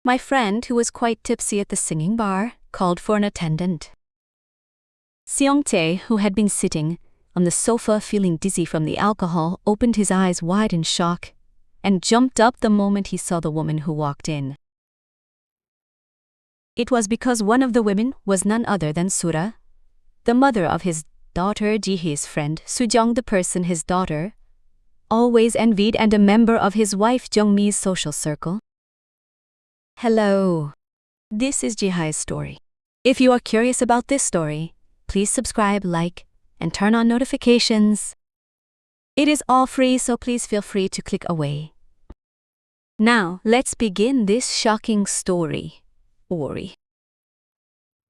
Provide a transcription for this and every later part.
My friend, who was quite tipsy at the singing bar, called for an attendant. Seong-tae, who had been sitting on the sofa feeling dizzy from the alcohol, opened his eyes wide in shock and jumped up the moment he saw the woman who walked in. It was because one of the women was none other than Sura, the mother of his daughter Ji-hee's friend Soo-jung, the person his daughter always envied and a member of his wife Jung-mi's social circle. Hello. This is Ji-hee's story. If you are curious about this story, please subscribe, like, and turn on notifications. It is all free, so please feel free to click away. Now, let's begin this shocking story.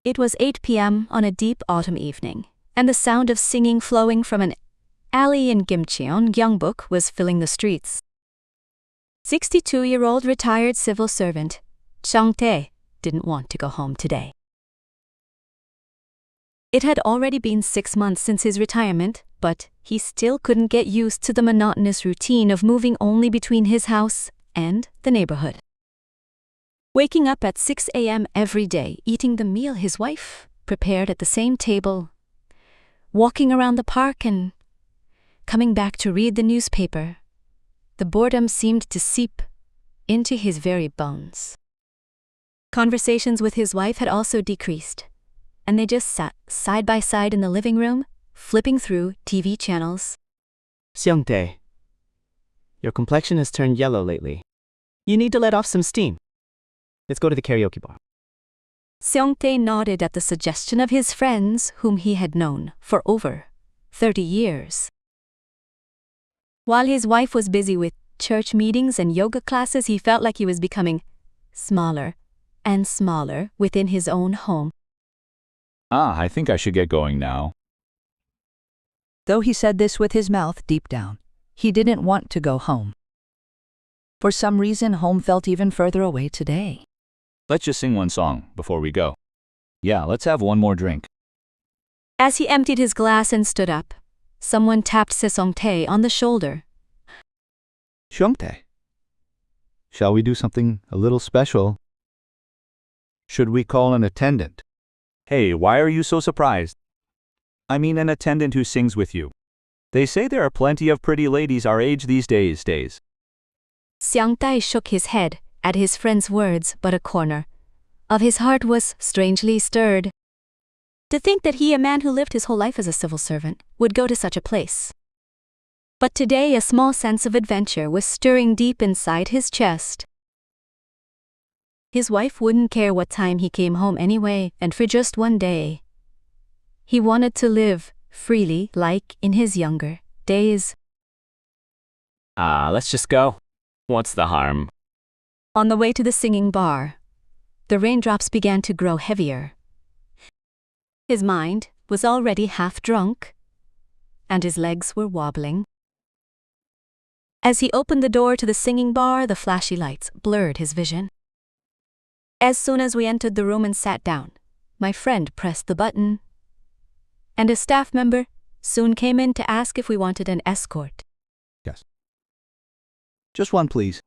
It was 8 p.m. on a deep autumn evening, and the sound of singing flowing from an alley in Gimcheon, Gyeongbuk, was filling the streets. 62-year-old retired civil servant Seong-tae didn't want to go home today. It had already been 6 months since his retirement, but he still couldn't get used to the monotonous routine of moving only between his house and the neighborhood. Waking up at 6 a.m. every day, eating the meal his wife prepared at the same table, walking around the park and coming back to read the newspaper, the boredom seemed to seep into his very bones. Conversations with his wife had also decreased, and they just sat side by side in the living room, flipping through TV channels. Seong-tae, your complexion has turned yellow lately. You need to let off some steam. Let's go to the karaoke bar. Seong-tae nodded at the suggestion of his friends whom he had known for over 30 years. While his wife was busy with church meetings and yoga classes, he felt like he was becoming smaller and smaller within his own home. I think I should get going now. Though he said this with his mouth deep down, he didn't want to go home. For some reason, home felt even further away today. Let's just sing one song before we go. Yeah, let's have one more drink. As he emptied his glass and stood up, someone tapped Seong-tae on the shoulder. Seong-tae, shall we do something a little special? Should we call an attendant? Hey, why are you so surprised? I mean an attendant who sings with you. They say there are plenty of pretty ladies our age these days. Seong-tae shook his head at his friend's words, but a corner of his heart was strangely stirred. To think that he, a man who lived his whole life as a civil servant, would go to such a place. But today a small sense of adventure was stirring deep inside his chest. His wife wouldn't care what time he came home anyway, and for just one day. He wanted to live freely like in his younger days. Let's just go. What's the harm? On the way to the singing bar, the raindrops began to grow heavier. His mind was already half drunk, and his legs were wobbling. As he opened the door to the singing bar, the flashy lights blurred his vision. As soon as we entered the room and sat down, my friend pressed the button, and a staff member soon came in to ask if we wanted an escort. Yes. Just one, please.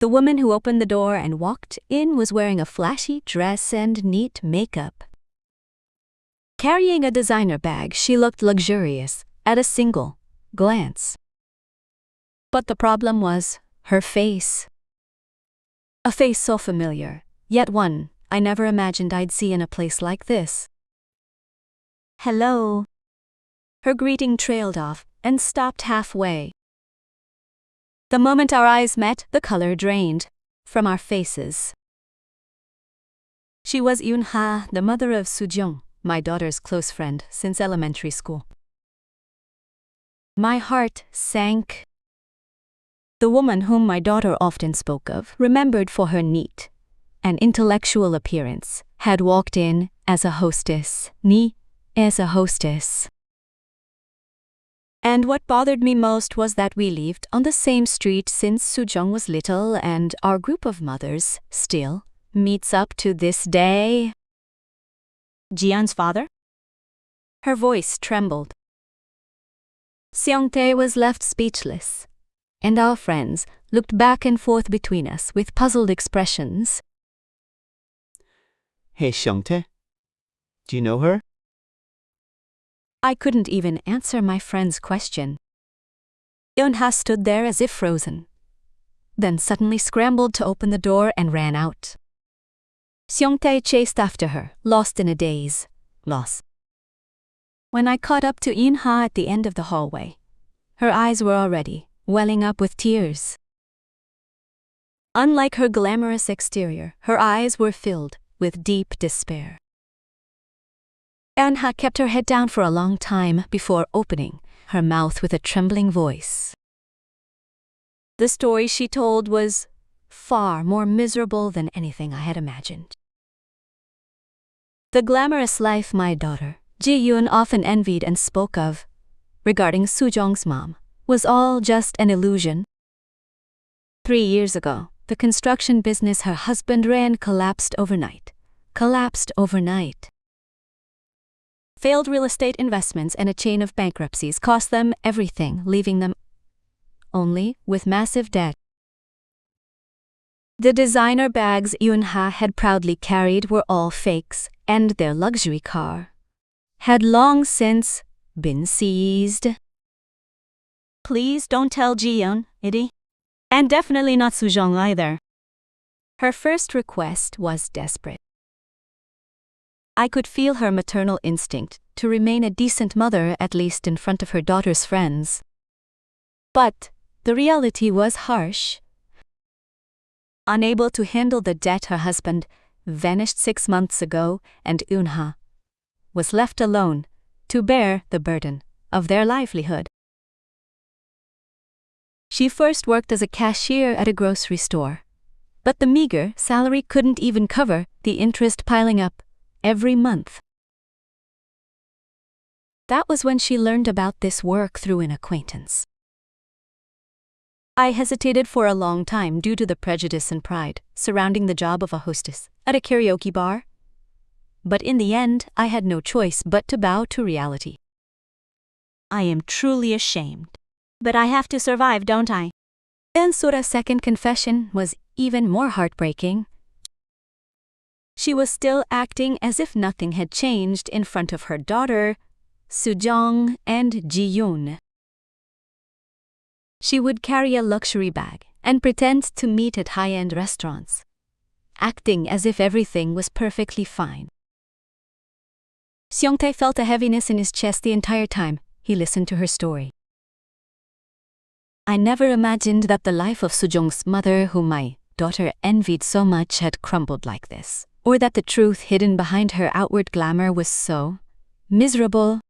The woman who opened the door and walked in was wearing a flashy dress and neat makeup. Carrying a designer bag, she looked luxurious at a single glance. But the problem was her face. A face so familiar, yet one I never imagined I'd see in a place like this. Hello. Her greeting trailed off and stopped halfway. The moment our eyes met, the color drained from our faces. She was Yoon-ha, the mother of Soo-jung, my daughter's close friend since elementary school. My heart sank. The woman whom my daughter often spoke of, remembered for her neat and intellectual appearance, had walked in as a hostess. And what bothered me most was that we lived on the same street since Soo-jung was little, and our group of mothers still meets up to this day. Jian's father? Her voice trembled. Seong-tae was left speechless. and our friends looked back and forth between us with puzzled expressions. Hey, Seongtae. Do you know her? I couldn't even answer my friend's question. Eun-ha stood there as if frozen, then suddenly scrambled to open the door and ran out. Seongtae chased after her, lost in a daze. When I caught up to Eun-ha at the end of the hallway, her eyes were already welling up with tears. Unlike her glamorous exterior, her eyes were filled with deep despair. Eun-ha kept her head down for a long time before opening her mouth with a trembling voice. The story she told was far more miserable than anything I had imagined. The glamorous life my daughter, Ji-yoon, often envied and spoke of, regarding Soo-jong's mom, was all just an illusion. 3 years ago, the construction business her husband ran collapsed overnight. Failed real estate investments and a chain of bankruptcies cost them everything, leaving them only with massive debt. The designer bags Eun-ha had proudly carried were all fakes, and their luxury car had long since been seized. Please don't tell Ji-yoon, Idi. And definitely not Soo-jong either. Her first request was desperate. I could feel her maternal instinct to remain a decent mother, at least in front of her daughter's friends. But the reality was harsh. Unable to handle the debt her husband vanished 6 months ago, and Eun-ha was left alone to bear the burden of their livelihood. She first worked as a cashier at a grocery store, but the meager salary couldn't even cover the interest piling up every month. That was when she learned about this work through an acquaintance. I hesitated for a long time due to the prejudice and pride surrounding the job of a hostess at a karaoke bar. But in the end, I had no choice but to bow to reality. I am truly ashamed, but I have to survive, don't I? And Sora's second confession was even more heartbreaking. She was still acting as if nothing had changed in front of her daughter, Soo-jong, and Ji-yoon. She would carry a luxury bag and pretend to meet at high-end restaurants, acting as if everything was perfectly fine. Seongtae felt a heaviness in his chest the entire time he listened to her story. I never imagined that the life of Soo-jong's mother, whom my daughter envied so much, had crumbled like this, or that the truth hidden behind her outward glamour was so miserable.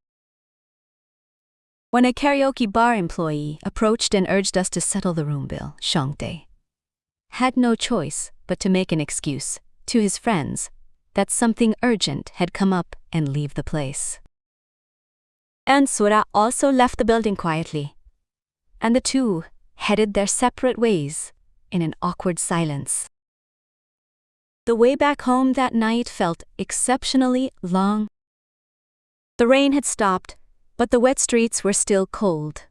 When a karaoke bar employee approached and urged us to settle the room bill, Seongtae had no choice but to make an excuse to his friends that something urgent had come up and leave the place. And Sora also left the building quietly, and the two headed their separate ways in an awkward silence. The way back home that night felt exceptionally long. The rain had stopped, but the wet streets were still cold.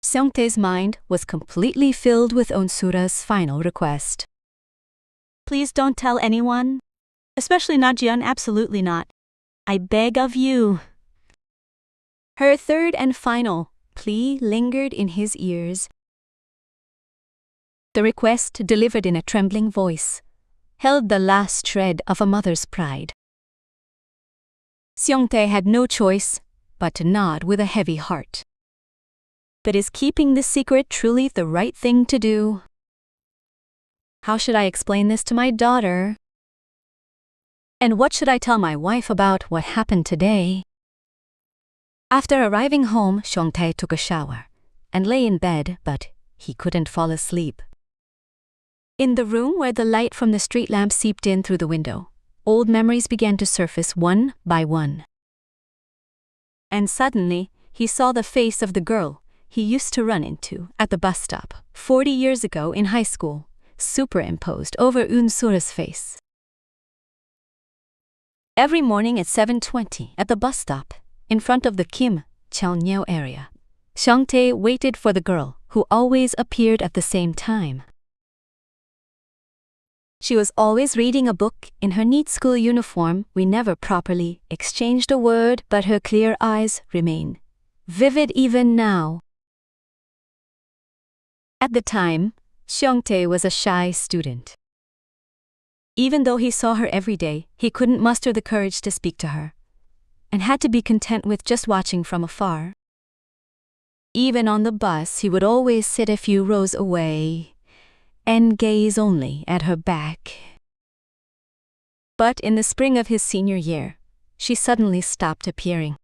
Seongtae's mind was completely filled with Onsura's final request. Please don't tell anyone, especially not Jiyeon, absolutely not. I beg of you. Her third and final plea lingered in his ears. The request, delivered in a trembling voice, held the last shred of a mother's pride. Seongtae had no choice but to nod with a heavy heart. But is keeping this secret truly the right thing to do? How should I explain this to my daughter? And what should I tell my wife about what happened today? After arriving home, Seongtae took a shower and lay in bed, but he couldn't fall asleep. In the room where the light from the street lamp seeped in through the window, old memories began to surface one by one. And suddenly, he saw the face of the girl he used to run into at the bus stop 40 years ago in high school, superimposed over Unsura's face. Every morning at 7:20 at the bus stop, in front of the Kim Cheongnyeo area, Seong-tae waited for the girl, who always appeared at the same time. She was always reading a book in her neat school uniform. We never properly exchanged a word, but her clear eyes remain vivid even now. At the time, Seong-tae was a shy student. Even though he saw her every day, he couldn't muster the courage to speak to her, and had to be content with just watching from afar. Even on the bus, he would always sit a few rows away and gaze only at her back. But in the spring of his senior year, she suddenly stopped appearing.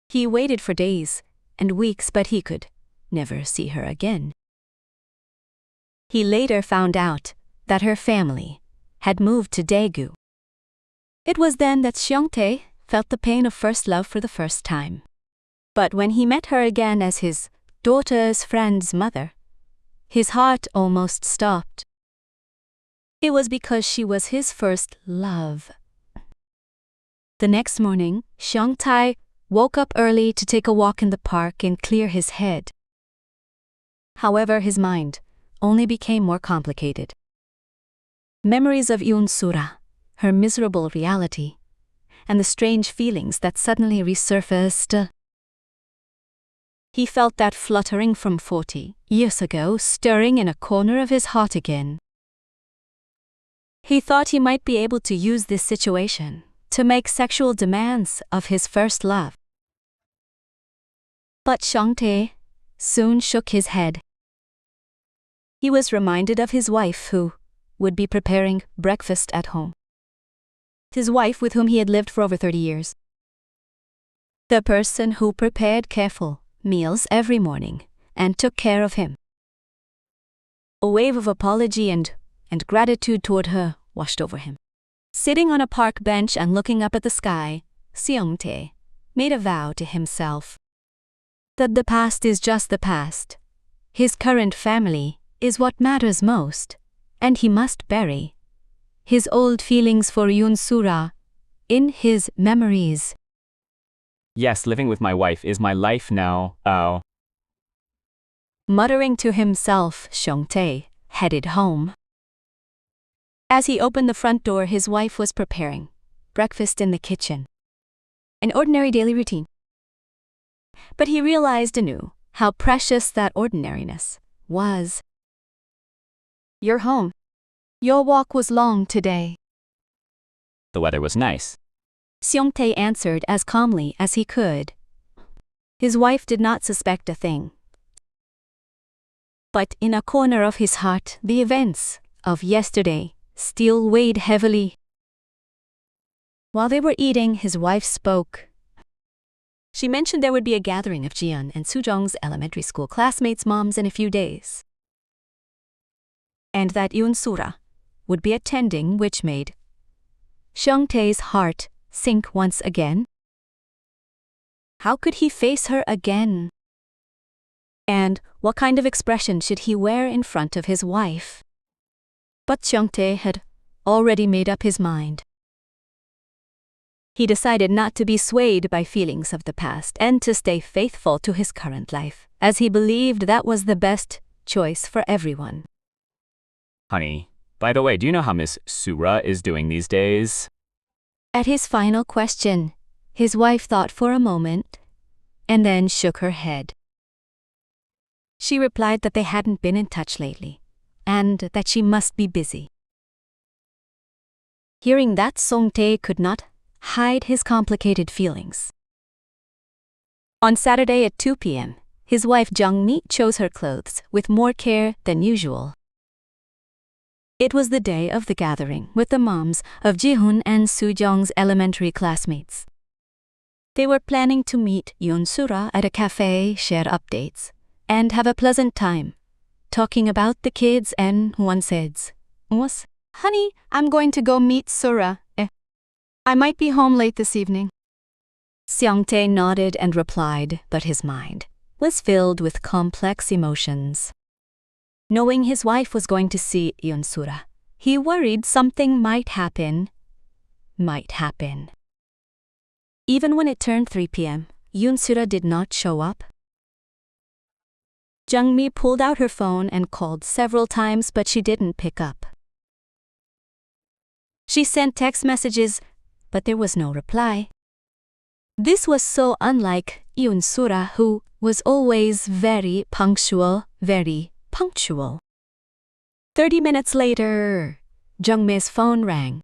He waited for days and weeks, but he could never see her again. He later found out that her family had moved to Daegu. It was then that Seong-tae felt the pain of first love for the first time. But when he met her again as his daughter's friend's mother, his heart almost stopped. It was because she was his first love. The next morning, Seong-tae woke up early to take a walk in the park and clear his head. However, his mind only became more complicated. Memories of Yoon-sura, her miserable reality, and the strange feelings that suddenly resurfaced. He felt that fluttering from 40 years ago stirring in a corner of his heart again. He thought he might be able to use this situation to make sexual demands of his first love. But Seong-tae soon shook his head. He was reminded of his wife, who would be preparing breakfast at home. His wife with whom he had lived for over 30 years. The person who prepared careful meals every morning and took care of him. A wave of apology and gratitude toward her washed over him. Sitting on a park bench and looking up at the sky, Seong-tae made a vow to himself that the past is just the past. His current family is what matters most, and he must bury his old feelings for Yoon-sura in his memories. Yes, living with my wife is my life now. Oh. Muttering to himself, Seong-tae headed home. As he opened the front door, his wife was preparing breakfast in the kitchen. An ordinary daily routine. But he realized anew how precious that ordinariness was. "You're home. Your walk was long today." The weather was nice. Seong-tae answered as calmly as he could. His wife did not suspect a thing. But in a corner of his heart, the events of yesterday still weighed heavily. While they were eating, his wife spoke. She mentioned there would be a gathering of Jiyeon and Sujong's elementary school classmates' moms in a few days, and that Yoon-sura would be attending, which made Seong-tae's heart sink once again. How could he face her again? And what kind of expression should he wear in front of his wife? But Seong-tae had already made up his mind. He decided not to be swayed by feelings of the past and to stay faithful to his current life, as he believed that was the best choice for everyone. Honey, by the way, do you know how Miss Sura is doing these days? At his final question, his wife thought for a moment and then shook her head. She replied that they hadn't been in touch lately and that she must be busy. Hearing that, Seong-tae could not hide his complicated feelings. On Saturday at 2 p.m., his wife Jung-mi chose her clothes with more care than usual. It was the day of the gathering with the moms of Jihoon and Sujong's elementary classmates. They were planning to meet Yoon-sura at a cafe, share updates, and have a pleasant time, talking about the kids, and one said, "Honey, I'm going to go meet Sura. I might be home late this evening." Seong-tae nodded and replied, but his mind was filled with complex emotions. Knowing his wife was going to see Yoon-sura, he worried something might happen. Even when it turned 3 p.m., Yoon-sura did not show up. Jungmi pulled out her phone and called several times, but she didn't pick up. She sent text messages, but there was no reply. This was so unlike Yoon-sura, who was always very punctual. 30 minutes later, Jungmi's phone rang.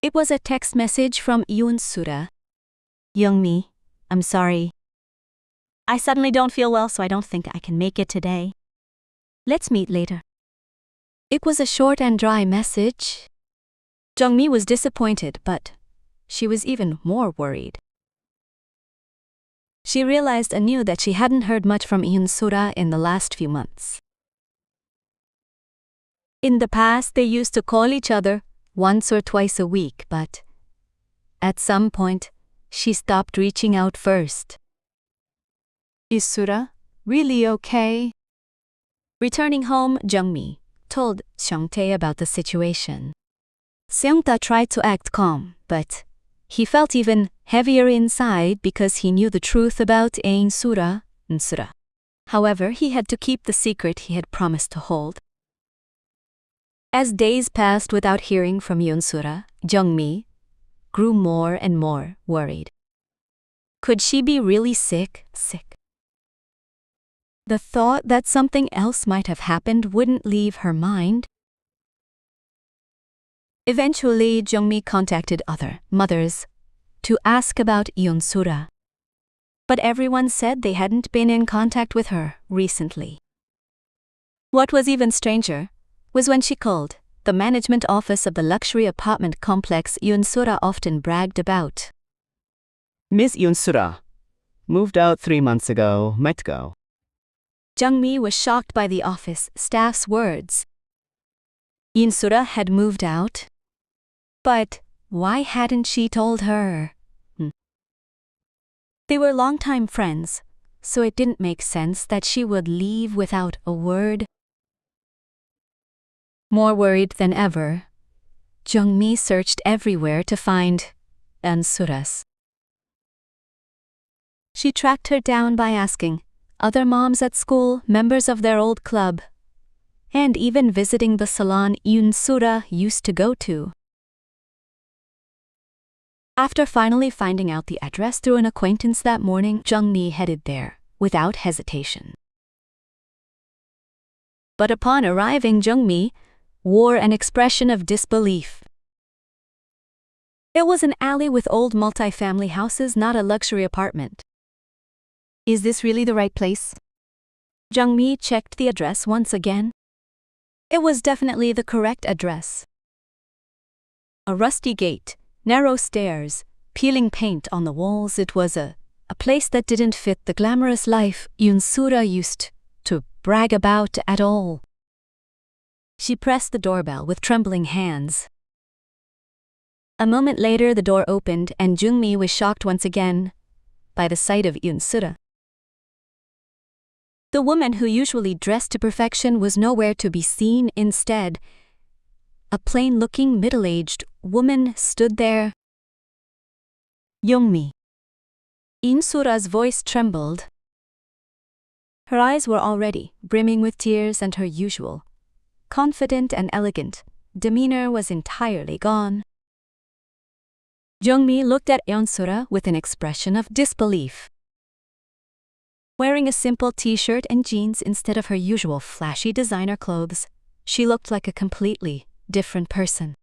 It was a text message from Yoon-sura. Youngmi, I'm sorry. I suddenly don't feel well, so I don't think I can make it today. Let's meet later. It was a short and dry message. Jungmi was disappointed, but she was even more worried. She realized anew that she hadn't heard much from Yoon-sura in the last few months. In the past, they used to call each other once or twice a week, but at some point, she stopped reaching out first. Is Sura really okay? Returning home, Jungmi told Seongtae about the situation. Seongtae tried to act calm, but he felt even heavier inside because he knew the truth about Yoon-sura. However, he had to keep the secret he had promised to hold. As days passed without hearing from Yoon-sura, Jungmi grew more and more worried. Could she be really sick? The thought that something else might have happened wouldn't leave her mind. Eventually, Jungmi contacted other mothers to ask about Yoon-sura. But everyone said they hadn't been in contact with her recently. What was even stranger was when she called the management office of the luxury apartment complex Yoon-sura often bragged about. Miss Yoon-sura moved out 3 months ago, might go. Jungmi was shocked by the office staff's words. Yoon-sura had moved out? But why hadn't she told her? They were longtime friends, so it didn't make sense that she would leave without a word. More worried than ever, Jungmi searched everywhere to find Yoon-sura. She tracked her down by asking other moms at school, members of their old club, and even visiting the salon Yoon-sura used to go to. After finally finding out the address through an acquaintance that morning, Jungmi headed there without hesitation. But upon arriving, Jungmi wore an expression of disbelief. It was an alley with old multi-family houses, not a luxury apartment. Is this really the right place? Jungmi checked the address once again. It was definitely the correct address. A rusty gate, narrow stairs, peeling paint on the walls. It was a place that didn't fit the glamorous life Yoon-sura used to brag about at all. She pressed the doorbell with trembling hands. A moment later, the door opened and Jungmi was shocked once again by the sight of Yoon-sura. The woman who usually dressed to perfection was nowhere to be seen. Instead, a plain-looking middle-aged woman stood there. Youngmi. Yoon-sura's voice trembled. Her eyes were already brimming with tears, and her usual confident and elegant demeanor was entirely gone. Jungmi looked at Yoon-sura with an expression of disbelief. Wearing a simple t-shirt and jeans instead of her usual flashy designer clothes, she looked like a completely different person.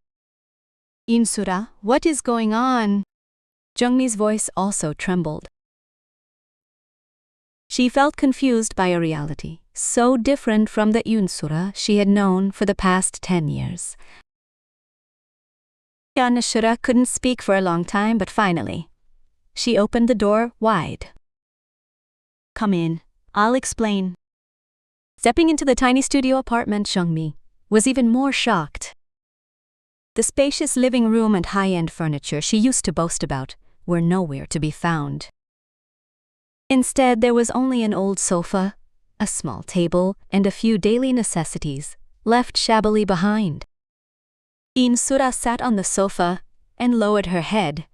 Yoon-sura, what is going on? Jungmi's voice also trembled. She felt confused by a reality so different from the Yoon-sura she had known for the past 10 years. Yoon-sura couldn't speak for a long time, but finally, she opened the door wide. Come in, I'll explain. Stepping into the tiny studio apartment, Jungmi was even more shocked. The spacious living room and high-end furniture she used to boast about were nowhere to be found. Instead, there was only an old sofa, a small table, and a few daily necessities left shabbily behind. Yoon-sura sat on the sofa and lowered her head.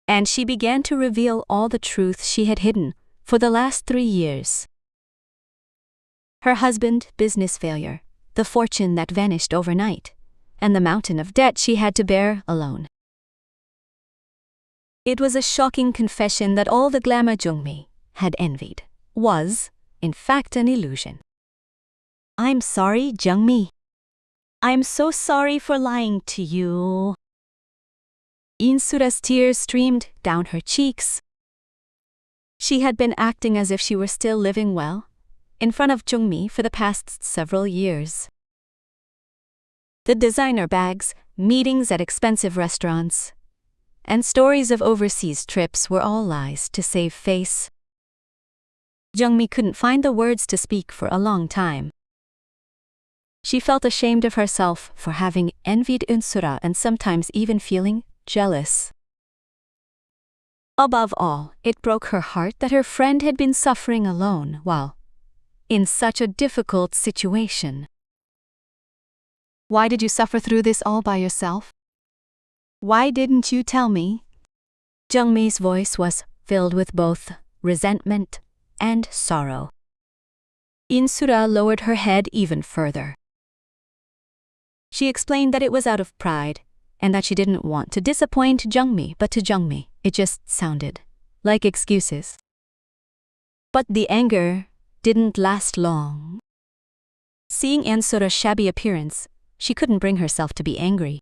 And she began to reveal all the truth she had hidden for the last 3 years. Her husband, business failure, the fortune that vanished overnight, and the mountain of debt she had to bear alone. It was a shocking confession that all the glamour Jung-mi had envied was, in fact, an illusion. I'm sorry, Jung-mi. I'm so sorry for lying to you. In-sura's tears streamed down her cheeks. She had been acting as if she were still living well in front of Jung-mi for the past several years. The designer bags, meetings at expensive restaurants, and stories of overseas trips were all lies to save face. Jung-mi couldn't find the words to speak for a long time. She felt ashamed of herself for having envied In-sura and sometimes even feeling jealous. Above all, it broke her heart that her friend had been suffering alone while in such a difficult situation. Why did you suffer through this all by yourself? Why didn't you tell me? Jung-mi's voice was filled with both resentment and sorrow. In-sura lowered her head even further. She explained that it was out of pride and that she didn't want to disappoint Jung-mi, but to Jung-mi, it just sounded like excuses. But the anger didn't last long. Seeing In-sura's shabby appearance, she couldn't bring herself to be angry.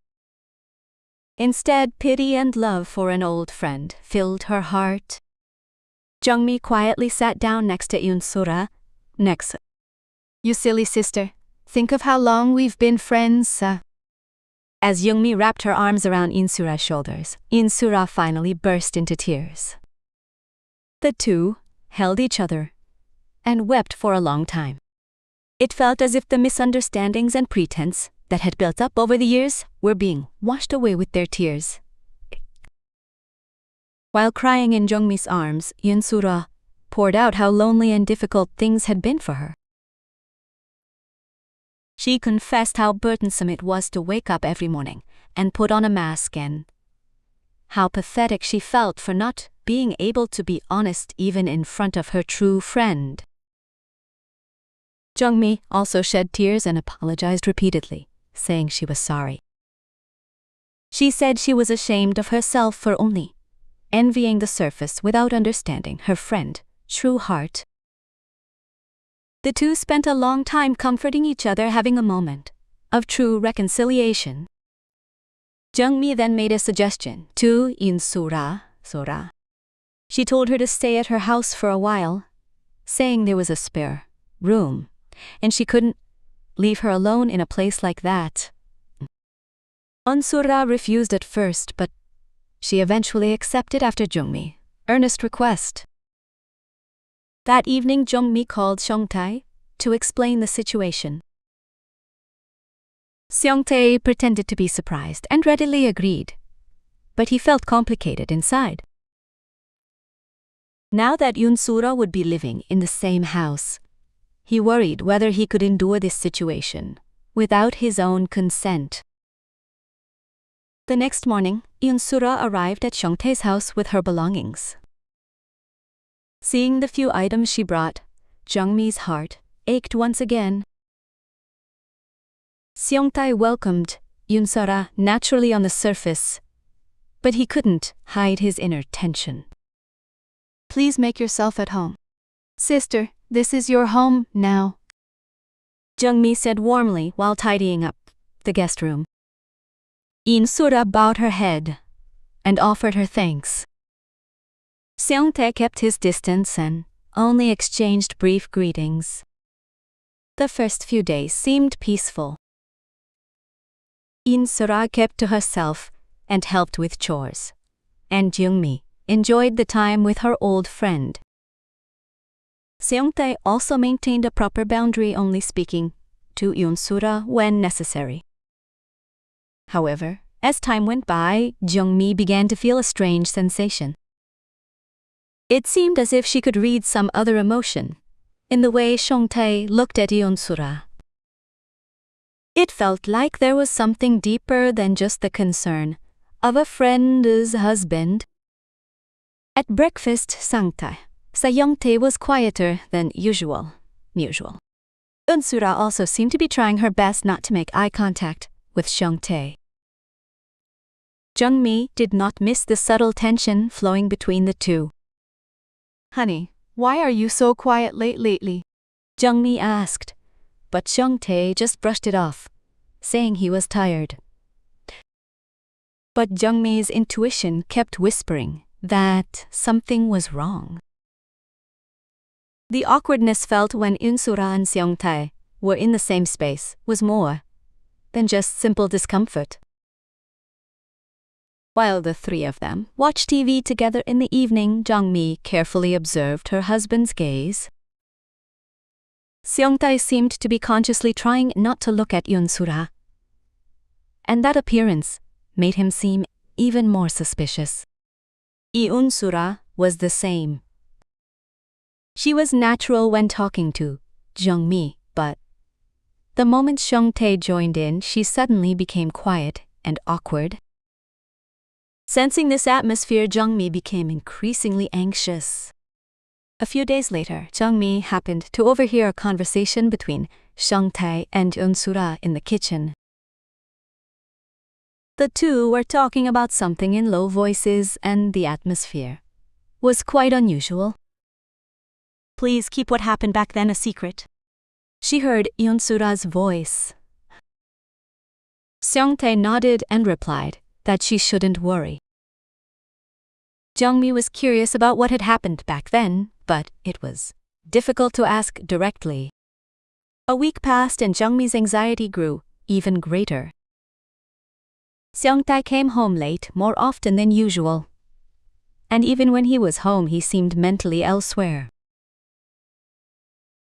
Instead, pity and love for an old friend filled her heart. Jung-mi quietly sat down next to In-sura. Next. You silly sister, think of how long we've been friends. As Jung-mi wrapped her arms around In-sura's shoulders, In-sura finally burst into tears. The two held each other and wept for a long time. It felt as if the misunderstandings and pretense that had built up over the years were being washed away with their tears. While crying in Jung-mi's arms, In-sura poured out how lonely and difficult things had been for her. She confessed how burdensome it was to wake up every morning and put on a mask, and how pathetic she felt for not being able to be honest even in front of her true friend. Jung-mi also shed tears and apologized repeatedly, saying she was sorry. She said she was ashamed of herself for only envying the surface without understanding her friend's true heart. The two spent a long time comforting each other, having a moment of true reconciliation. Jung-mi then made a suggestion to In-sura. She told her to stay at her house for a while, saying there was a spare room, and she couldn't leave her alone in a place like that. In-sura refused at first, but she eventually accepted after Jung-mi's earnest request. That evening, Jung-mi called Seong-tae to explain the situation. Seong-tae pretended to be surprised and readily agreed, but he felt complicated inside. Now that In-sura would be living in the same house, he worried whether he could endure this situation without his own consent. The next morning, In-sura arrived at Seong-tae's house with her belongings. Seeing the few items she brought, Jung-mi's heart ached once again. Seong-tae welcomed In-sura naturally on the surface, but he couldn't hide his inner tension. Please make yourself at home. Sister, this is your home now, Jung-mi said warmly while tidying up the guest room. In-sura bowed her head and offered her thanks. Seong-tae kept his distance and only exchanged brief greetings. The first few days seemed peaceful. In-sura kept to herself and helped with chores, and Jung-mi enjoyed the time with her old friend. Seong-tae also maintained a proper boundary, only speaking to In-sura when necessary. However, as time went by, Jung-mi began to feel a strange sensation. It seemed as if she could read some other emotion in the way Seong-tae looked at In-sura. It felt like there was something deeper than just the concern of a friend's husband. At breakfast, Seong-tae Seong-tae was quieter than usual. Eun-sura also seemed to be trying her best not to make eye contact with Seong-tae. Jung-mi did not miss the subtle tension flowing between the two. "Honey, why are you so quiet lately?" Jung-mi asked, but Seong-tae just brushed it off, saying he was tired. But Jung-mi's intuition kept whispering that something was wrong. The awkwardness felt when Eun-sura and Seong-tae were in the same space was more than just simple discomfort. While the three of them watched TV together in the evening, Jung-mi carefully observed her husband's gaze. Seong-tae seemed to be consciously trying not to look at Eun-sura, and that appearance made him seem even more suspicious. Eun-sura was the same. She was natural when talking to Jung-mi, but the moment Seong-tae joined in, she suddenly became quiet and awkward. Sensing this atmosphere, Jung-mi became increasingly anxious. A few days later, Jung-mi happened to overhear a conversation between Seong-tae and Eun-sura in the kitchen. The two were talking about something in low voices, and the atmosphere was quite unusual. "Please keep what happened back then a secret," she heard Eun-sura's voice. Seong-tae nodded and replied that she shouldn't worry. Jung-mi was curious about what had happened back then, but it was difficult to ask directly. A week passed and Jung-mi's anxiety grew even greater. Seong-tae came home late more often than usual, and even when he was home he seemed mentally elsewhere.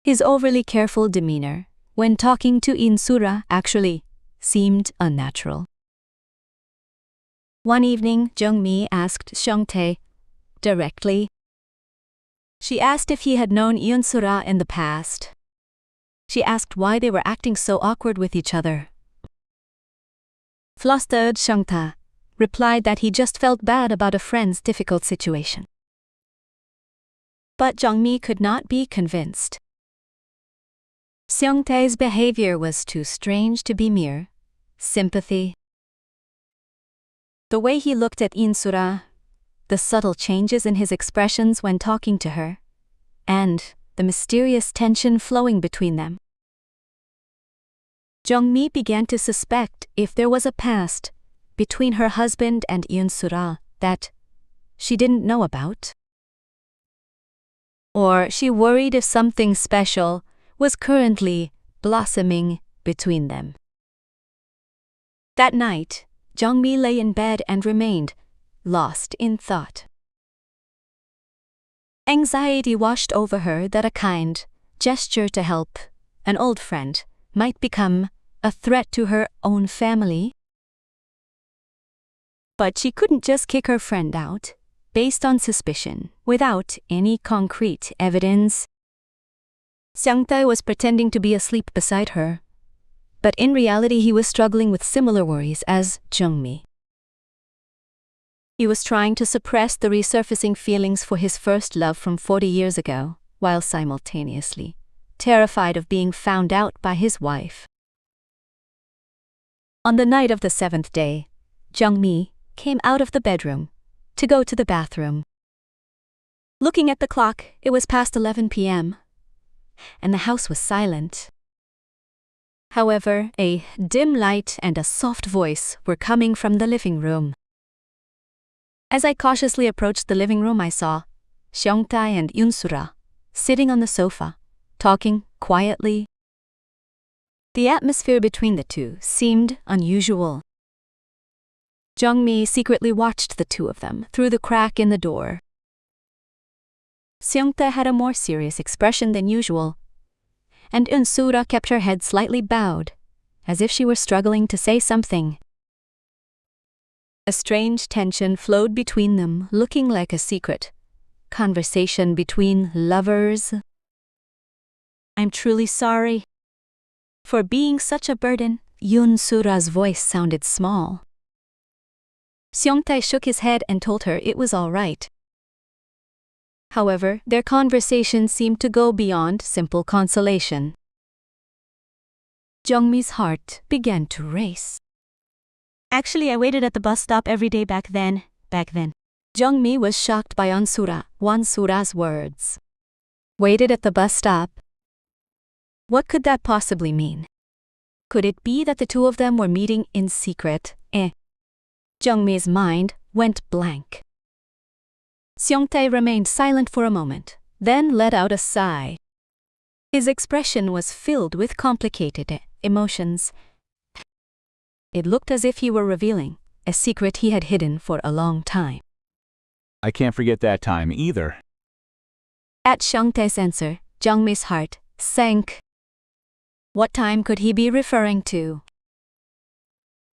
His overly careful demeanor when talking to Eun-sura actually seemed unnatural. One evening, Jung-mi asked Seong-tae directly. She asked if he had known Eun-sura in the past. She asked why they were acting so awkward with each other. Flustered, Seong-tae replied that he just felt bad about a friend's difficult situation. But Jung-mi could not be convinced. Seong-tae's behavior was too strange to be mere sympathy. The way he looked at Eun-sura, the subtle changes in his expressions when talking to her, and the mysterious tension flowing between them. Jung-mi began to suspect if there was a past between her husband and Eun-sura that she didn't know about. Or she worried if something special was currently blossoming between them. That night, Jung-mi lay in bed and remained lost in thought. Anxiety washed over her that a kind gesture to help an old friend might become a threat to her own family. But she couldn't just kick her friend out based on suspicion without any concrete evidence. Seong-tae was pretending to be asleep beside her, but in reality he was struggling with similar worries as Jung-mi. He was trying to suppress the resurfacing feelings for his first love from 40 years ago, while simultaneously terrified of being found out by his wife. On the night of the 7th day, Jung-mi came out of the bedroom to go to the bathroom. Looking at the clock, it was past 11 p.m., and the house was silent. However, a dim light and a soft voice were coming from the living room. As I cautiously approached the living room, I saw Seong-tae and Eun-sura sitting on the sofa, talking quietly. The atmosphere between the two seemed unusual. Jung-mi secretly watched the two of them through the crack in the door. Seong-tae had a more serious expression than usual, and Eun-sura kept her head slightly bowed, as if she were struggling to say something. A strange tension flowed between them, looking like a secret conversation between lovers. "I'm truly sorry for being such a burden." Eun-sura's voice sounded small. Seong-tae shook his head and told her it was all right. However, their conversation seemed to go beyond simple consolation. Jungmi's heart began to race. Actually, I waited at the bus stop every day back then. Jungmi was shocked by Wansura's words. Waited at the bus stop? What could that possibly mean? Could it be that the two of them were meeting in secret? Jungmi's mind went blank. Seongtae remained silent for a moment, then let out a sigh. His expression was filled with complicated emotions. It looked as if he were revealing a secret he had hidden for a long time. I can't forget that time either. At Seongtae's answer, Jungmi's heart sank. What time could he be referring to?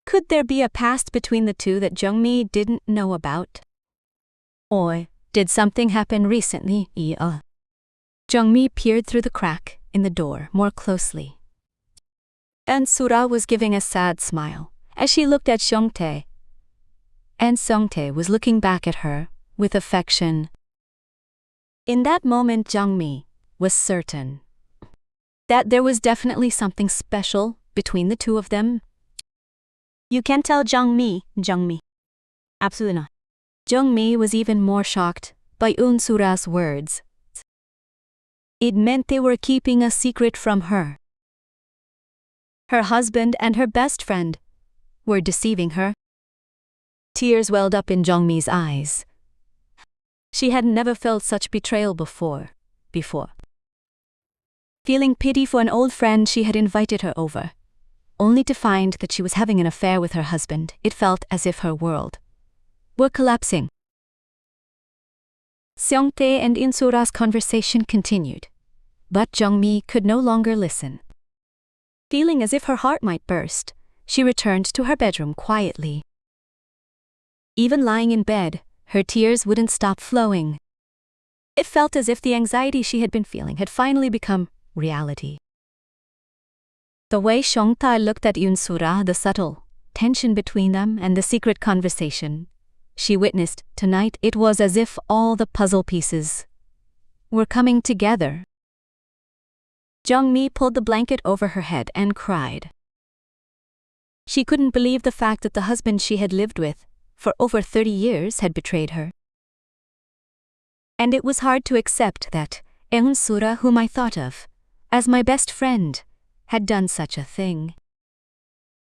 Could there be a past between the two that Jungmi didn't know about? Or did something happen recently? Jungmi peered through the crack in the door more closely. And Sura was giving a sad smile as she looked at Seongtae. And Seongtae was looking back at her with affection. In that moment, Jungmi was certain that there was definitely something special between the two of them. You can't tell Jungmi. Absolutely not. Jungmi was even more shocked by Unsura's words. It meant they were keeping a secret from her. Her husband and her best friend were deceiving her. Tears welled up in Jungmi's eyes. She had never felt such betrayal before. Feeling pity for an old friend, she had invited her over, only to find that she was having an affair with her husband. It felt as if her world were collapsing. Seongtae and Insura's conversation continued, but Jungmi could no longer listen. Feeling as if her heart might burst, she returned to her bedroom quietly. Even lying in bed, her tears wouldn't stop flowing. It felt as if the anxiety she had been feeling had finally become reality. The way Seongtae looked at Unsura, the subtle tension between them and the secret conversation she witnessed tonight, it was as if all the puzzle pieces were coming together. Jungmi pulled the blanket over her head and cried. She couldn't believe the fact that the husband she had lived with for over 30 years had betrayed her. And it was hard to accept that Unsura, whom I thought of as my best friend, had done such a thing.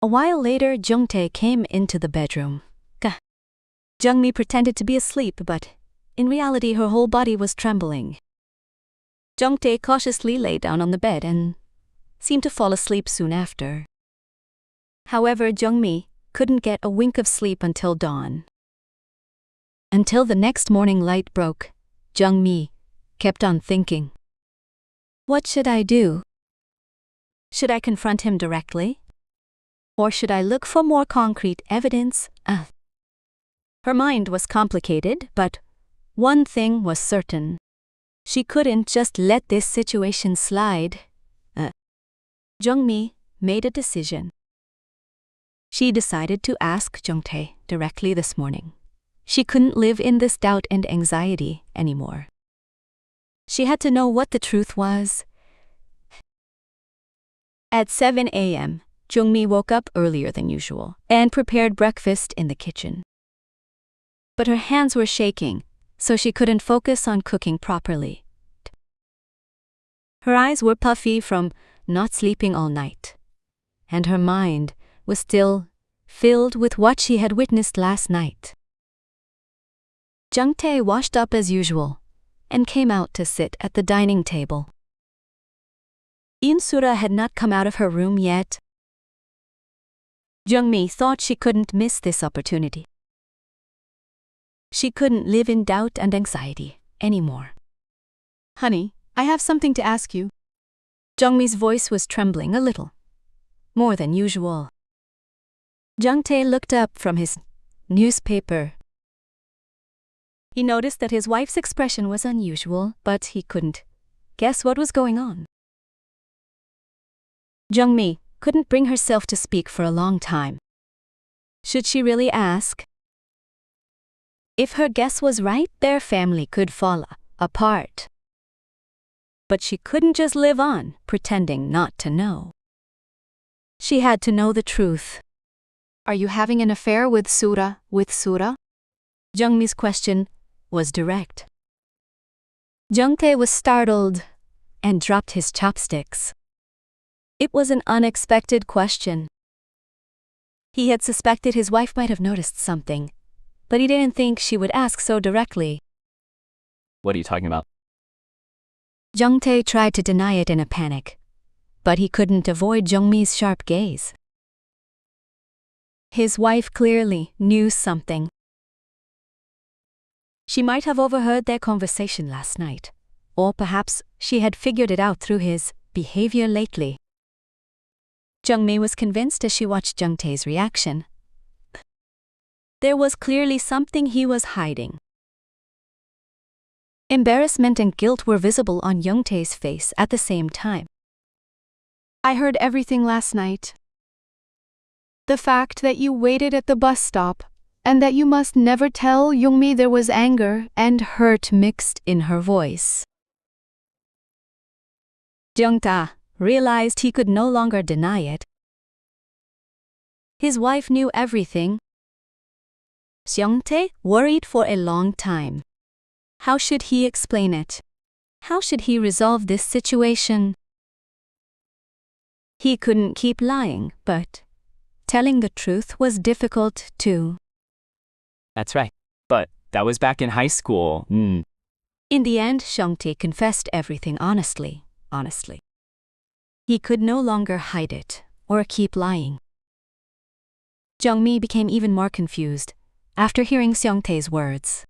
A while later, Jungtae came into the bedroom. Jungmi pretended to be asleep, but in reality her whole body was trembling. Jungtae cautiously lay down on the bed and seemed to fall asleep soon after. However, Jungmi couldn't get a wink of sleep until dawn. Until the next morning light broke, Jungmi kept on thinking. What should I do? Should I confront him directly? Or should I look for more concrete evidence? Her mind was complicated, but one thing was certain. She couldn't just let this situation slide. Jungmi made a decision. She decided to ask Jungtae directly this morning. She couldn't live in this doubt and anxiety anymore. She had to know what the truth was. At 7 a.m., Jungmi woke up earlier than usual and prepared breakfast in the kitchen. But her hands were shaking, so she couldn't focus on cooking properly. Her eyes were puffy from not sleeping all night, and her mind was still filled with what she had witnessed last night. Jungtae washed up as usual and came out to sit at the dining table. Insura had not come out of her room yet. Jungmi thought she couldn't miss this opportunity. She couldn't live in doubt and anxiety anymore. Honey, I have something to ask you. Jungmi's voice was trembling a little, more than usual. Jungtae looked up from his newspaper. He noticed that his wife's expression was unusual, but he couldn't guess what was going on. Jungmi couldn't bring herself to speak for a long time. Should she really ask? If her guess was right, their family could fall apart. But she couldn't just live on, pretending not to know. She had to know the truth. Are you having an affair with Sura? Jungmi's question was direct. Jungtae was startled and dropped his chopsticks. It was an unexpected question. He had suspected his wife might have noticed something, but he didn't think she would ask so directly. What are you talking about? Jungtae tried to deny it in a panic, but he couldn't avoid Jungmi's sharp gaze. His wife clearly knew something. She might have overheard their conversation last night, or perhaps she had figured it out through his behavior lately. Jungmi was convinced as she watched Jungtae's reaction. There was clearly something he was hiding. Embarrassment and guilt were visible on Jungtae's face at the same time. I heard everything last night. The fact that you waited at the bus stop, and that you must never tell Jungmi. There was anger and hurt mixed in her voice. Jungta realized he could no longer deny it. His wife knew everything. Jungtae worried for a long time. How should he explain it? How should he resolve this situation? He couldn't keep lying, but telling the truth was difficult too. That's right. But that was back in high school. In the end, Jungtae confessed everything honestly. He could no longer hide it or keep lying. Jungmi became even more confused after hearing Jungtae's words.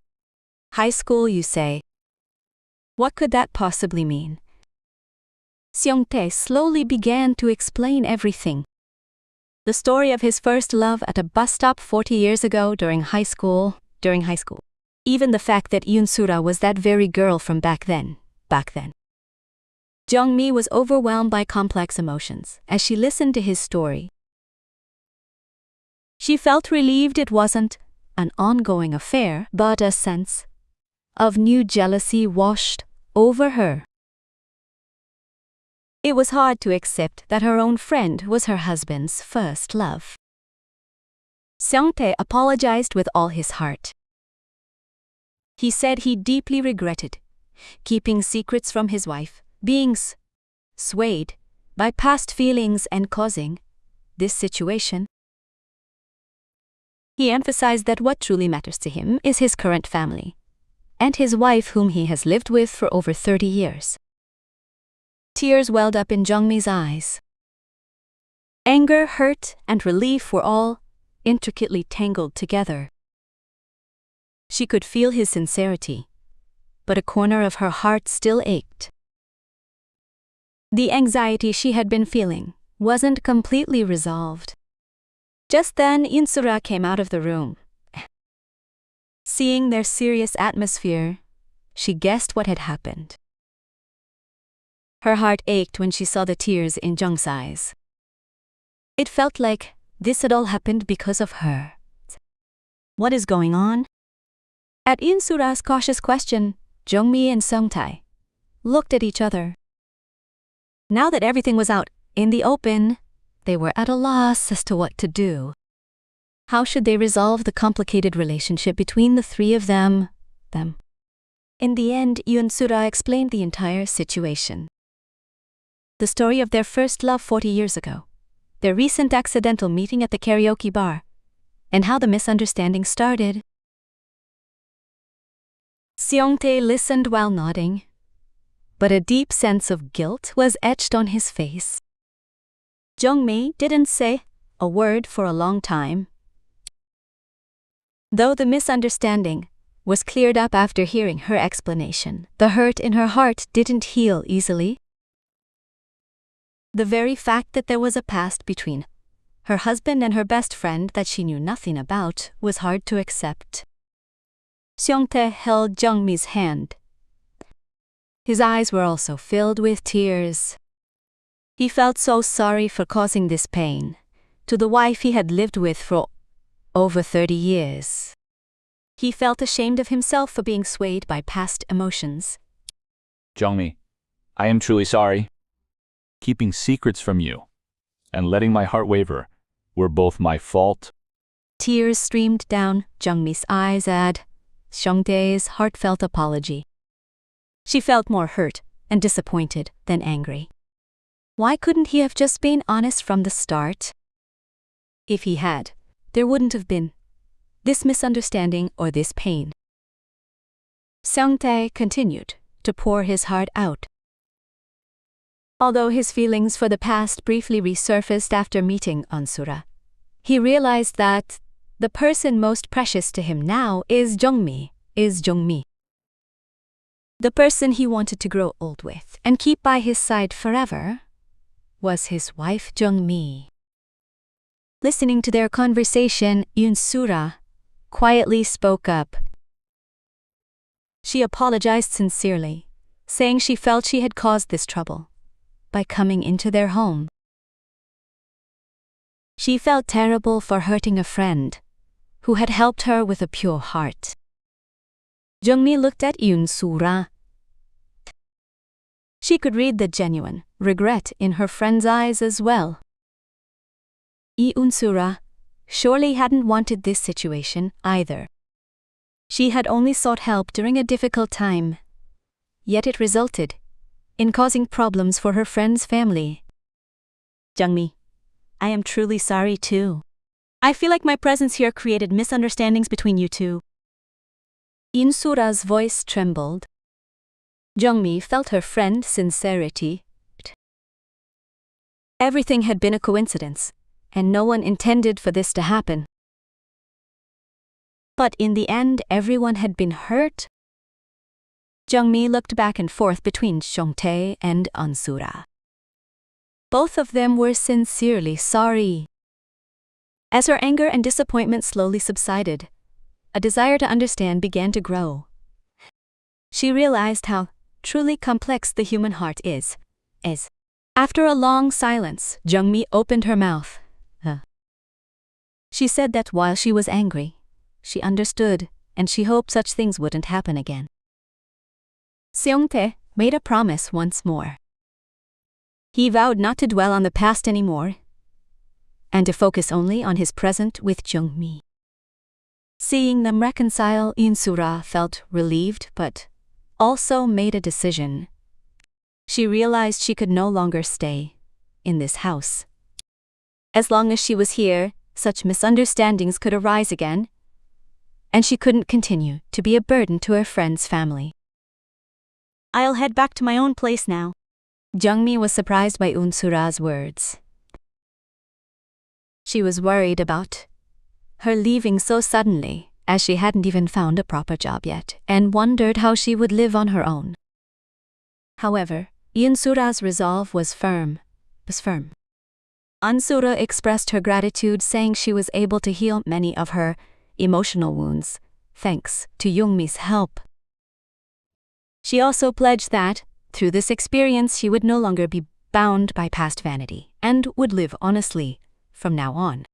High school, you say? What could that possibly mean? Jungtae slowly began to explain everything. The story of his first love at a bus stop 40 years ago during high school. Even the fact that Yoon-sura was that very girl from back then. Jungmi was overwhelmed by complex emotions as she listened to his story. She felt relieved it wasn't an ongoing affair, but a sense of new jealousy washed over her. It was hard to accept that her own friend was her husband's first love. Jungtae apologized with all his heart. He said he deeply regretted keeping secrets from his wife, being swayed by past feelings and causing this situation. He emphasized that what truly matters to him is his current family and his wife whom he has lived with for over 30 years. Tears welled up in Jungmi's eyes. Anger, hurt, and relief were all intricately tangled together. She could feel his sincerity, but a corner of her heart still ached. The anxiety she had been feeling wasn't completely resolved. Just then, Yoon-sura came out of the room. Seeing their serious atmosphere, she guessed what had happened. Her heart ached when she saw the tears in Jung's eyes. It felt like this had all happened because of her. What is going on? At Yoon-sura's cautious question, Jungmi and Jungtae looked at each other. Now that everything was out in the open, they were at a loss as to what to do. How should they resolve the complicated relationship between the three of them? In the end, Yoon-sura explained the entire situation. The story of their first love 40 years ago, their recent accidental meeting at the karaoke bar, and how the misunderstanding started. Jungtae listened while nodding, but a deep sense of guilt was etched on his face. Jungmi didn't say a word for a long time. Though the misunderstanding was cleared up after hearing her explanation, the hurt in her heart didn't heal easily. The very fact that there was a past between her husband and her best friend that she knew nothing about was hard to accept. Jungtae held Jungmi's hand. His eyes were also filled with tears. He felt so sorry for causing this pain to the wife he had lived with for over 30 years. He felt ashamed of himself for being swayed by past emotions Jungmi, I am truly sorry. Keeping secrets from you and letting my heart waver were both my fault. Tears streamed down Jungmi's eyes at Seongtae's heartfelt apology. She felt more hurt and disappointed than angry. Why couldn't he have just been honest from the start? If he had, there wouldn't have been this misunderstanding or this pain. Seongtae continued to pour his heart out. Although his feelings for the past briefly resurfaced after meeting Unsura, he realized that the person most precious to him now is Jungmi. The person he wanted to grow old with and keep by his side forever was his wife Jungmi. Listening to their conversation, Unsura quietly spoke up. She apologized sincerely, saying she felt she had caused this trouble by coming into their home. She felt terrible for hurting a friend who had helped her with a pure heart. Jungmi looked at Unsura. She could read the genuine regret in her friend's eyes as well. Unsura surely hadn't wanted this situation either. She had only sought help during a difficult time, yet it resulted in causing problems for her friend's family. Jungmi, I am truly sorry too. I feel like my presence here created misunderstandings between you two. Unsura's voice trembled. Jungmi felt her friend's sincerity. Everything had been a coincidence, and no one intended for this to happen. But in the end, everyone had been hurt. Jungmi looked back and forth between Seongtae and Unsura. Both of them were sincerely sorry. As her anger and disappointment slowly subsided, a desire to understand began to grow. She realized how truly complex the human heart is. After a long silence, Jungmi opened her mouth. She said that while she was angry, she understood and she hoped such things wouldn't happen again. Seongtae made a promise once more. He vowed not to dwell on the past anymore and to focus only on his present with Jungmi. Seeing them reconcile, Unsura felt relieved but also made a decision. She realized she could no longer stay in this house. As long as she was here, such misunderstandings could arise again, and she couldn't continue to be a burden to her friend's family. I'll head back to my own place now. Jungmi was surprised by Unsura's words. She was worried about her leaving so suddenly, as she hadn't even found a proper job yet, and wondered how she would live on her own. However, Unsura's resolve was firm. Unsura expressed her gratitude, saying she was able to heal many of her emotional wounds, thanks to Jungmi's help. She also pledged that, through this experience, she would no longer be bound by past vanity and would live honestly from now on.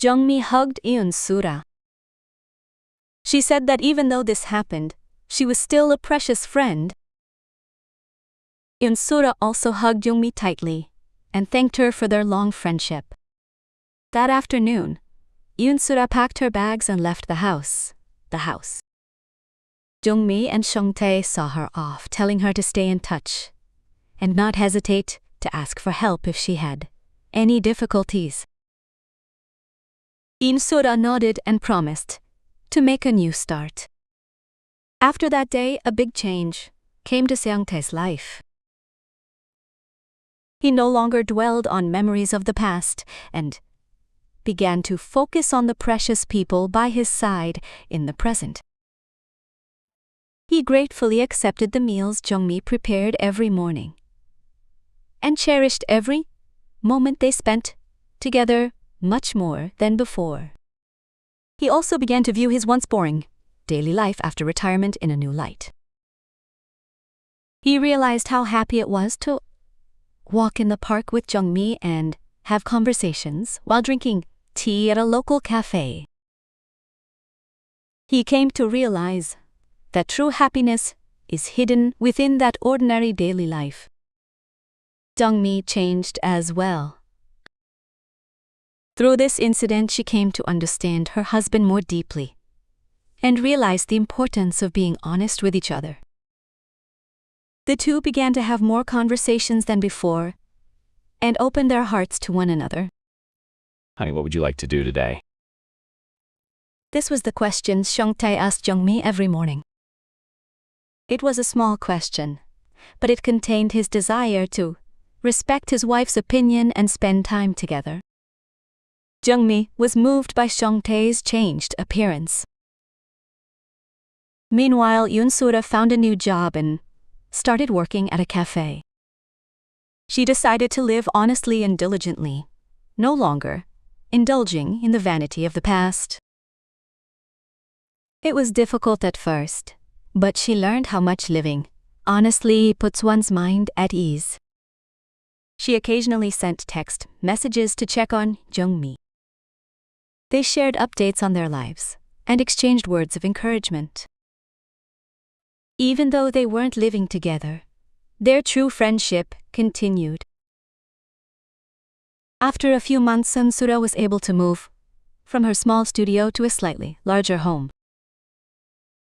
Jungmi hugged Unsura. She said that even though this happened, she was still a precious friend. Unsura also hugged Jungmi tightly and thanked her for their long friendship. That afternoon, Unsura packed her bags and left the house. Jungmi and Seongtae saw her off, telling her to stay in touch and not hesitate to ask for help if she had any difficulties. Unsura nodded and promised to make a new start. After that day, a big change came to Seongtae's life. He no longer dwelled on memories of the past and began to focus on the precious people by his side in the present. He gratefully accepted the meals Jungmi prepared every morning and cherished every moment they spent together much more than before. He also began to view his once boring daily life after retirement in a new light. He realized how happy it was to walk in the park with Jungmi and have conversations while drinking tea at a local cafe. He came to realize that true happiness is hidden within that ordinary daily life. Jung-mi changed as well. Through this incident, she came to understand her husband more deeply and realized the importance of being honest with each other. The two began to have more conversations than before and opened their hearts to one another. Honey, what would you like to do today? This was the question Seong-tae asked Jung-mi every morning. It was a small question, but it contained his desire to respect his wife's opinion and spend time together. Jung-mi was moved by Seong-tae's changed appearance. Meanwhile, Yoon-sura found a new job and started working at a cafe. She decided to live honestly and diligently, no longer indulging in the vanity of the past. It was difficult at first, but she learned how much living honestly puts one's mind at ease. She occasionally sent text messages to check on Jung-mi. They shared updates on their lives and exchanged words of encouragement. Even though they weren't living together, their true friendship continued. After a few months, Yoon-sura was able to move from her small studio to a slightly larger home.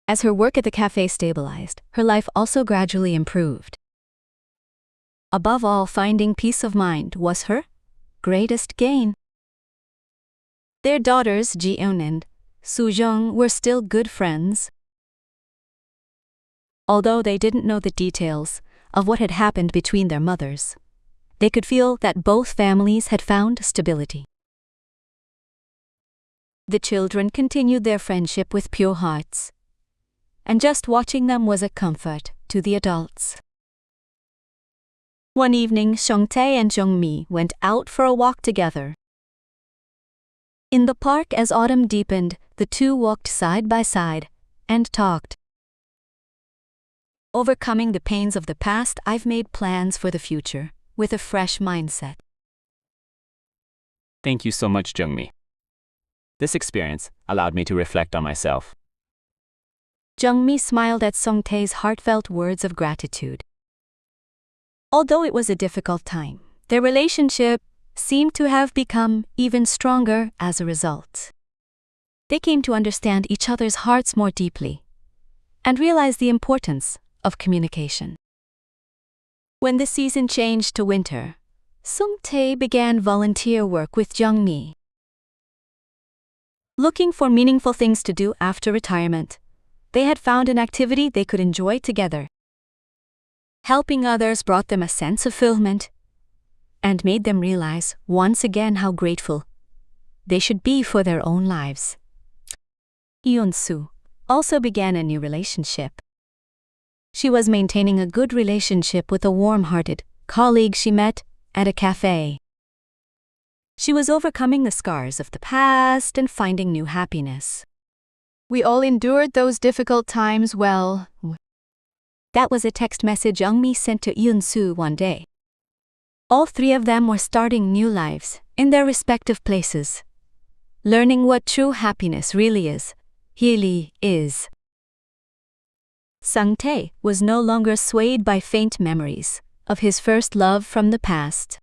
As her work at the cafe stabilized, her life also gradually improved. Above all, finding peace of mind was her greatest gain. Their daughters, Ji-eun and Soo-jung, were still good friends. Although they didn't know the details of what had happened between their mothers, they could feel that both families had found stability. The children continued their friendship with pure hearts, and just watching them was a comfort to the adults. One evening, Seong-tae and Jung-mi went out for a walk together. In the park, as autumn deepened, the two walked side by side and talked. Overcoming the pains of the past, I've made plans for the future with a fresh mindset. Thank you so much, Jung-mi. This experience allowed me to reflect on myself. Jung-mi smiled at Seong-tae's heartfelt words of gratitude. Although it was a difficult time, their relationship seemed to have become even stronger as a result. They came to understand each other's hearts more deeply and realized the importance of communication. When the season changed to winter, Seong-tae began volunteer work with Jung-mi. Looking for meaningful things to do after retirement, they had found an activity they could enjoy together. Helping others brought them a sense of fulfillment and made them realize once again how grateful they should be for their own lives. Yoon-soo also began a new relationship. She was maintaining a good relationship with a warm-hearted colleague she met at a cafe. She was overcoming the scars of the past and finding new happiness. We all endured those difficult times well. That was a text message Jung-mi sent to Yoon-soo one day. All three of them were starting new lives in their respective places, learning what true happiness really is. Seong-tae was no longer swayed by faint memories of his first love from the past.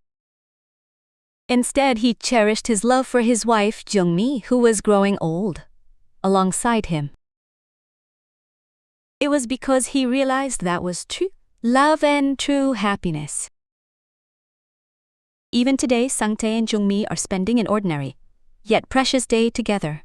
Instead, he cherished his love for his wife, Jung-mi, who was growing old, alongside him. It was because he realized that was true love and true happiness. Even today, Seong-tae and Jung-mi are spending an ordinary, yet precious day together.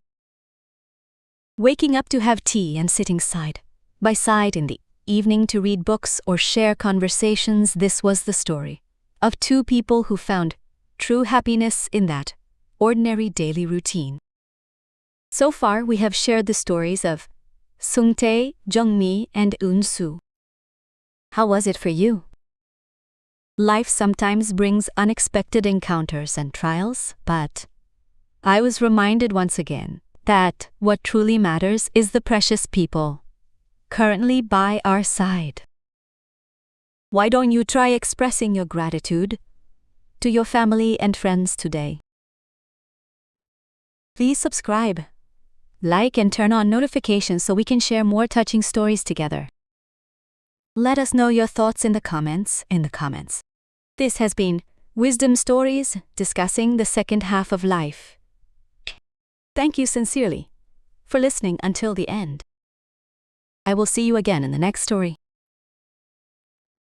Waking up to have tea and sitting side by side in the evening to read books or share conversations, this was the story of two people who found true happiness in that ordinary daily routine. So far, we have shared the stories of Seong-tae, Jung-mi, and Yoon-soo. How was it for you? Life sometimes brings unexpected encounters and trials, but I was reminded once again that what truly matters is the precious people currently by our side. Why don't you try expressing your gratitude to your family and friends today? Please subscribe, like, and turn on notifications so we can share more touching stories together. Let us know your thoughts in the comments. This has been Wisdom Stories discussing the second half of life. Thank you sincerely for listening until the end. I will see you again in the next story.